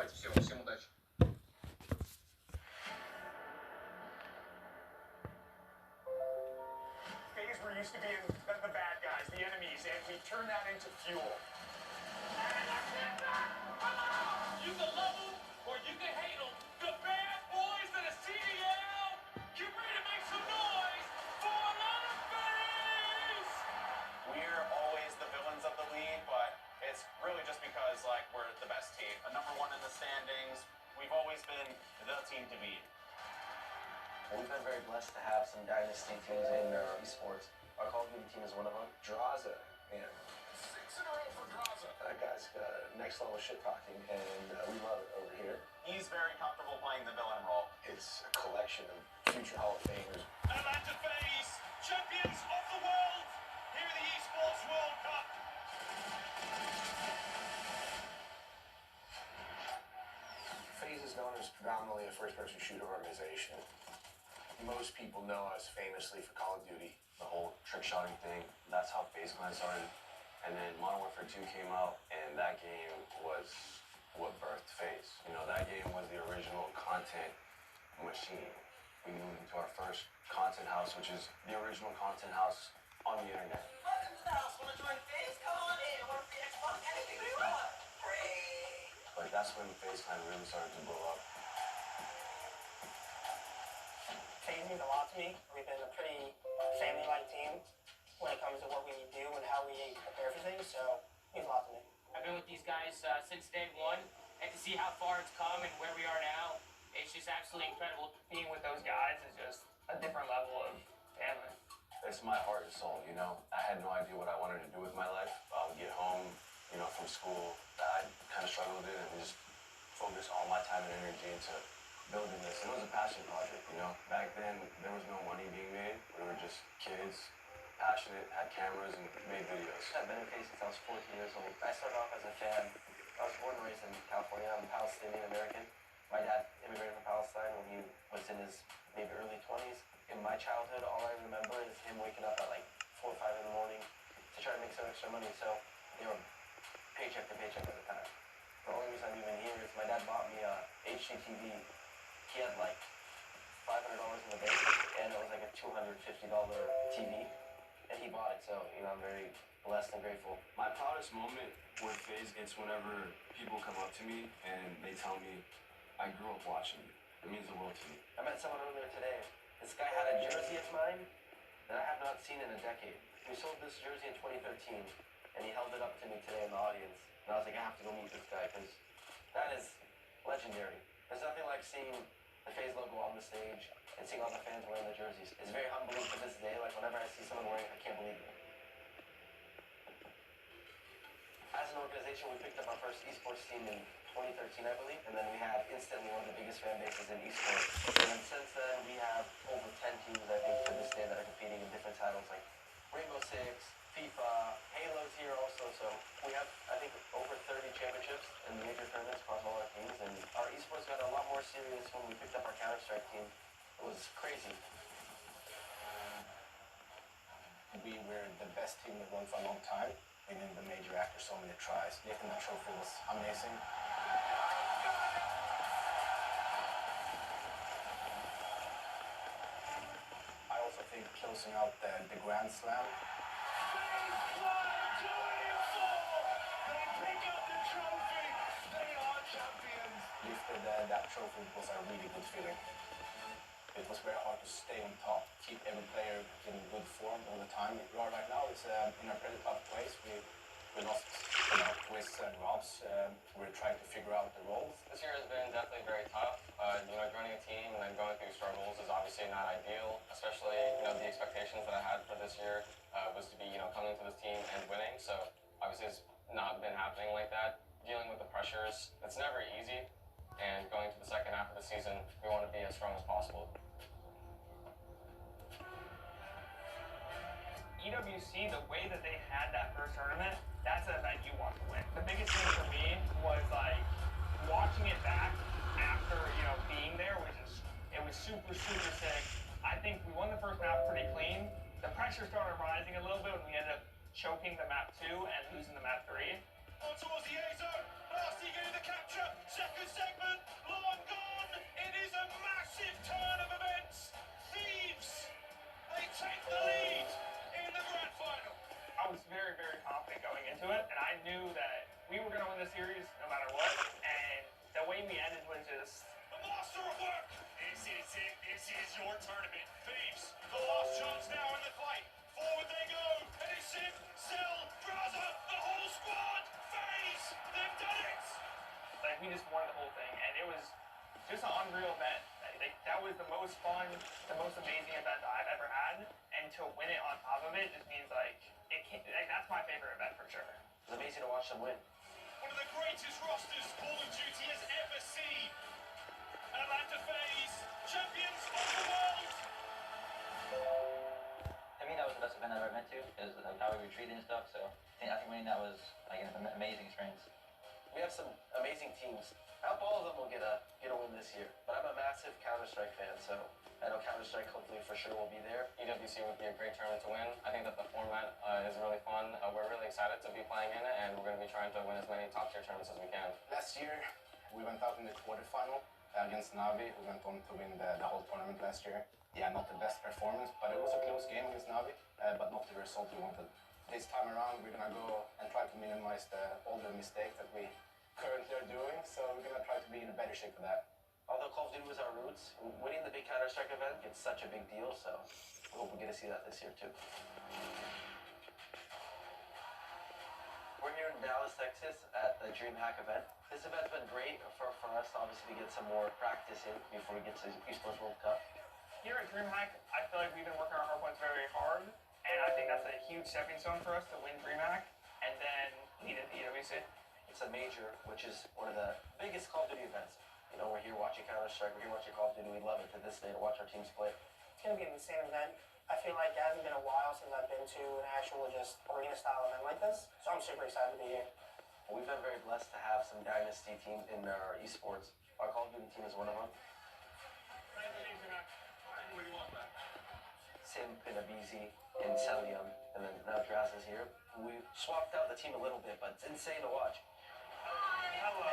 Давайте, всем удачи. Phase we're used to being the bad guys, the enemies, and we turn that into fuel. You can love them or you can hate them. The bad boys of the CDL, get ready to make some noise for Leatherface! We're always the villains of the league, but it's really just because like we're the best team. A number one in the standings. We've always been the team to beat. We've been very blessed to have some dynasty teams in esports. Our Call of Duty team is one of them. Draza, man. 6 in a row for Draza. That guy's next level shit talking, and we love it over here. He's very comfortable playing the villain role. It's a collection of future Hall of Famers. Atlanta FaZe, champions of the world, here in the Esports World Cup. FaZe is known as predominantly a first-person shooter organization. Most people know us famously for Call of Duty. The whole trick shotting thing, that's how FaZe Clan started. And then Modern Warfare 2 came out, and that game was what birthed FaZe. You know, that game was the original content machine. We moved into our first content house, which is the original content house on the internet. Welcome to the house. Want to join FaZe? Come on in. Want to free Xbox? Anything you want. Free. But that's when FaZe Clan really started to blow up. FaZe means a lot to me. We've been a pretty family-like team when it comes to what we do and how we prepare for things, so it means a lot to me. I've been with these guys since day one, and to see how far it's come and where we are now, it's just absolutely incredible. Being with those guys is just a different level of family. It's my heart and soul, you know? I had no idea what I wanted to do with my life. I would get home, you know, from school. I kind of struggled with it and just focus all my time and energy into building this. And it was a passion project, you know? Back then, there was no money being made. We were just kids, passionate, had cameras, and made videos. I've been in FaZe since I was 14 years old. I started off as a fan. I was born and raised in California. I'm Palestinian American. My dad immigrated from Palestine when he was in his maybe early 20s. In my childhood, all I remember is him waking up at like 4 or 5 in the morning to try to make some extra money. So they were paycheck to paycheck at the time. The only reason I'm even here is my dad bought me a HDTV. He had like $500 in the bank, and it was like a $250 TV, and he bought it. So, you know, I'm very blessed and grateful. My proudest moment with FaZe is whenever people come up to me and they tell me, I grew up watching you. It means the world to me. I met someone earlier today. This guy had a jersey of mine that I have not seen in a decade. We sold this jersey in 2013, and he held it up to me today in the audience. And I was like, I have to go meet this guy, because that is legendary. There's nothing like seeing the FaZe logo on the stage and seeing all the fans wearing the jerseys. It's very humbling to this day. Like, whenever I see someone wearing it, I can't believe it. As an organization, we picked up our first esports team in 2013, I believe, and then we had instantly one of the biggest fan bases in esports. And then since then, we have over 10 teams, I think, to this day that are competing in different titles like Rainbow Six, FIFA, Halo's here also. So we have, I think, over 30 championships in the major tournaments across all our teams. And our esports got a lot more serious when we picked up our Counter-Strike team. It was crazy. We were the best team we've won for a long time. Winning the major after so many tries. Getting the trophy was amazing. I also think closing out the Grand Slam. Lifted that trophy was a really good feeling. It was very hard to stay on top, keep every player in good form all the time. Right now it's in a pretty tough place. We lost, you know, Chris and Robs. We're trying to figure out the roles. This year has been definitely very tough. You know, joining a team and then going through struggles is obviously not ideal, especially, you know, the expectations that I had for this year was to be, you know, coming to this team and winning. So obviously it's not been happening like that. Dealing with the pressures, it's never easy. And going to the second half of the season, we want to be as strong as possible. EWC, the way that they had that first tournament, that's an event you want to win. The biggest thing for me was like watching it back after, you know, being there, it was super, super sick. I think we won the first map pretty clean. The pressure started rising a little bit when we ended up choking the map 2 and losing the map 3. On towards the A zone. Blasty getting the capture. Second That's it. This is your tournament. Thieves, the last chance now in the fight. Forward they go. Issip, Sil, Braza, the whole squad. FaZe, they've done it. Like, we just won the whole thing, and it was just an unreal event. Like, that was the most fun, the most amazing event that I've ever had, and to win it on top of it just means, like, that's my favorite event for sure. It's amazing to watch them win. One of the greatest rosters Call of Duty has ever seen. Atlanta FaZe, champions of the world. To me, that was the best event I've ever been to, is like how we were treated and stuff. So I think winning that was like an amazing experience. We have some amazing teams. Not all of them will get a win this year, but I'm a massive Counter-Strike fan, so I know Counter-Strike hopefully for sure will be there. EWC would be a great tournament to win. I think that the format is really fun. We're really excited to be playing in it, and we're going to be trying to win as many top-tier tournaments as we can. Last year, we went out in the quarterfinal against Navi. We went on to win the whole tournament last year. Yeah, not the best performance, but it was a close game against Navi, but not the result we wanted. This time around, we're going to go and try to minimize all the mistakes that we currently are doing, so we're going to try to be in a better shape for that. Although Call of Duty was our roots, winning the big Counter-Strike event is such a big deal, so we hope we get to see that this year too. We're here in Dallas, Texas at the DreamHack event. This event's been great for us, obviously, to get some more practice in before we get to Esports World Cup. Here at DreamHack, I feel like we've been working our hardpoints very hard, and I think that's a huge stepping stone for us to win DreamHack and then lead into EWC. It's a major, which is one of the biggest Call of Duty events. You know, we're here watching Counter-Strike, we're here watching Call of Duty. We love it to this day to watch our teams play. It's going to be an insane event. I feel like it hasn't been a while since I've been to an actual just arena-style event like this, so I'm super excited to be here. We've been very blessed to have some dynasty teams in our esports. Our Call of Duty team is one of them. Simp and Abizi and Celium, and then now Draz is here. We swapped out the team a little bit, but it's insane to watch. Hello.